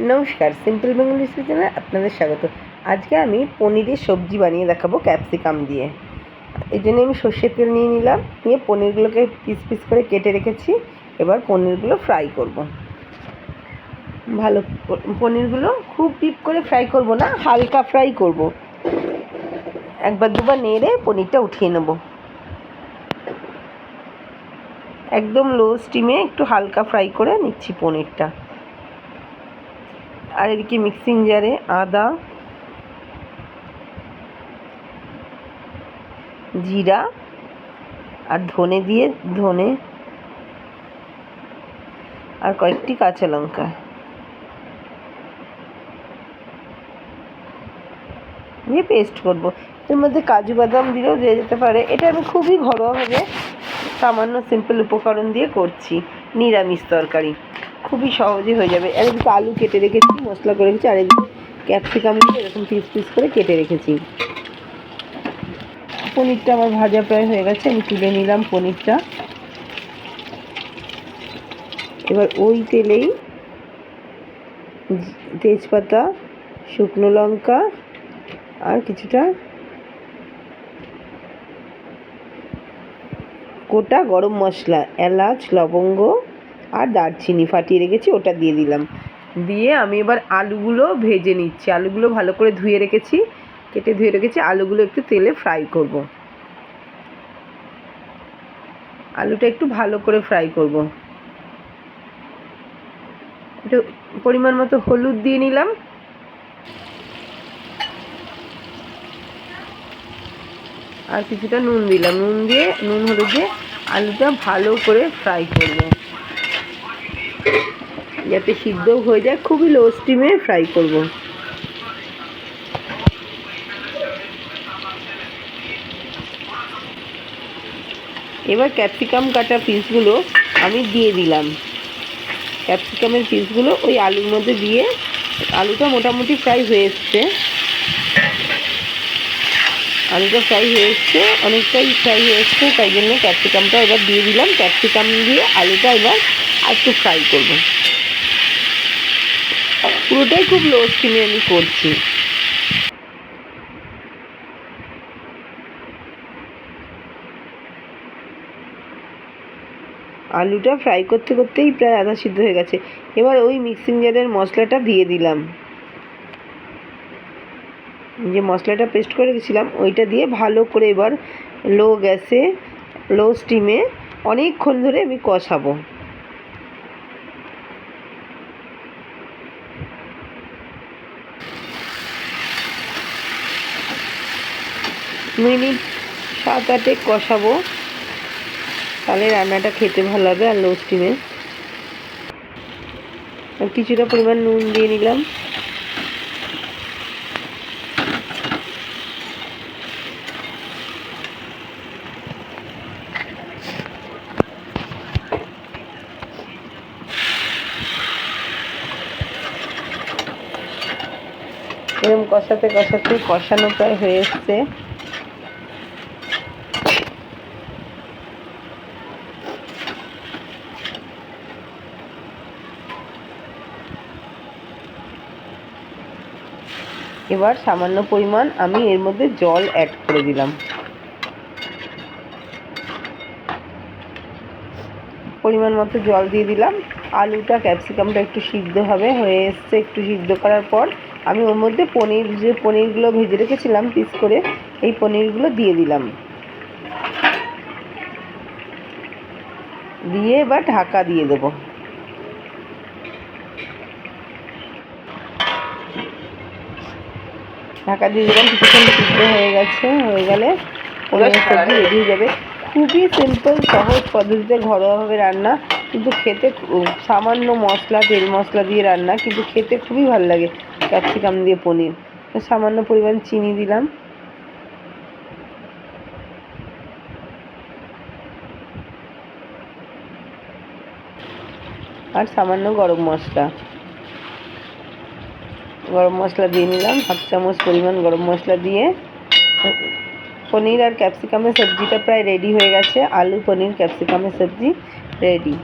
নমস্কার, simple Bengali চ্যানেলে আপনাদের স্বাগত। আজকে আমি পনিরের সবজি বানিয়ে দেখাবো ক্যাপসিকাম দিয়ে। এই জন্য আমি সর্ষের তেল নিয়ে নিলাম, নিয়ে পনিরগুলোকে পিস পিস করে কেটে রেখেছি। এবার পনিরগুলো ফ্রাই করব। পনিরগুলো খুব ডিপ করে ফ্রাই করব না, হালকা ফ্রাই করব। একবার দুবার নেড়ে পনিরটা উঠিয়ে নেব। একদম লো স্টিমে একটু হালকা ফ্রাই করে নিচ্ছি পনিরটা। আর এদিকে মিক্সিং জারে আদা, জিরা আর ধনে আর কয়েকটি কাঁচা লঙ্কা দিয়ে পেস্ট করব। এর মধ্যে কাজু বাদাম দিলেও দেওয়া যেতে পারে। এটা আমি খুবই ঘরোয়াভাবে সামান্য সিম্পল উপকরণ দিয়ে করছি। নিরামিষ তরকারি খুবই সহজে হয়ে যাবে। আর এদিকে আলু কেটে রেখেছি, মশলা করে রেখেছি। আর এদিকে ক্যাপসিকাম দিয়ে এরকম পিস পিস করে কেটে রেখেছি। পনিরটা আমার ভাজা প্রায় হয়ে গেছে, আমি তুলে নিলাম পনিরটা। এবার ওই তেলেই তেজপাতা, শুকনো লঙ্কা আর কিছুটা গোটা গরম মশলা, এলাচ, লবঙ্গ আর দারচিনি ফাটিয়ে রেখেছি, ওটা দিয়ে দিলাম। দিয়ে আমি এবার আলুগুলো ভেজে নিচ্ছি। আলুগুলো ভালো করে ধুয়ে রেখেছি, কেটে ধুয়ে রেখেছি। আলুগুলো একটু তেলে ফ্রাই করব। আলুটা একটু ভালো করে ফ্রাই করব। একটু পরিমাণ মতো হলুদ দিয়ে নিলাম, আর কিছুটা নুন দিলাম। নুন হলুদ দিয়ে আলুটা ভালো করে ফ্রাই করব, যাতে সিদ্ধ হয়ে যায়। খুবই লো স্টিমে ফ্রাই করব। এবার ক্যাপসিকাম কাটা পিসগুলো আমি দিয়ে দিলাম। ক্যাপসিকামের পিসগুলো ওই আলুর মধ্যে দিয়ে, আলুটা মোটামুটি ফ্রাই হয়ে এসছে। অনেকটাই ফ্রাই হয়ে এসছে, তাই জন্য ক্যাপসিকামটা এবার দিয়ে দিলাম। ক্যাপসিকাম দিয়ে আলুটা এবার একটু ফ্রাই করব। পুরোটাই খুব লো স্টিমে আমি করছি। আলুটা ফ্রাই করতে করতেই প্রায় আধা সিদ্ধ হয়ে গেছে। এবার ওই মিক্সিং জারের মশলাটা দিয়ে দিলাম। যে মশলাটা পেস্ট করে রেখেছিলাম ওইটা দিয়ে ভালো করে এবার লো গ্যাসে, লো স্টিমে অনেকক্ষণ ধরে আমি কষাবো। মিনিট 7-8 কষাবো, তাহলে রান্নাটা খেতে ভালো হবে। আর লো স্টিমে আর কিছুটা পরিমাণ নুন দিয়ে নিলাম। এরকম কষাতে কষাতে কষানো প্রায় হয়ে এসছে। এবার সামান্য পরিমাণ আমি এর মধ্যে জল অ্যাড করে দিলাম। পরিমাণ মতো জল দিয়ে দিলাম। আলুটা ক্যাপসিকামটা একটু সিদ্ধ হয়ে এসছে। একটু সিদ্ধ করার পর আমি ওর মধ্যে পনিরগুলো ভেজে রেখেছিলাম পিস করে, এই পনিরগুলো দিয়ে দিলাম। দিয়ে এবার ঢাকা দিয়ে দেবো। ঢাকা দিয়ে দিলাম। কিছুক্ষণ সিদ্ধ হয়ে গেলে পনিরের সবজি রেডি হয়ে যাবে। খুবই সিম্পল, সহজ পদ্ধতিতে ঘরোয়াভাবে রান্না, কিন্তু খেতে সামান্য তেল মশলা দিয়ে রান্না, কিন্তু খেতে খুবই ভালো লাগে। ক্যাপসিকাম দিয়ে পনির। সামান্য পরিমাণ চিনি দিলাম, আর সামান্য গরম মশলা দিয়ে নিলাম। 1/2 চামচ পরিমাণ গরম মশলা দিয়ে পনির আর ক্যাপসিকামের সবজিটা প্রায় রেডি হয়ে গেছে। আলু, পনির, ক্যাপসিকামের সবজি রেডি।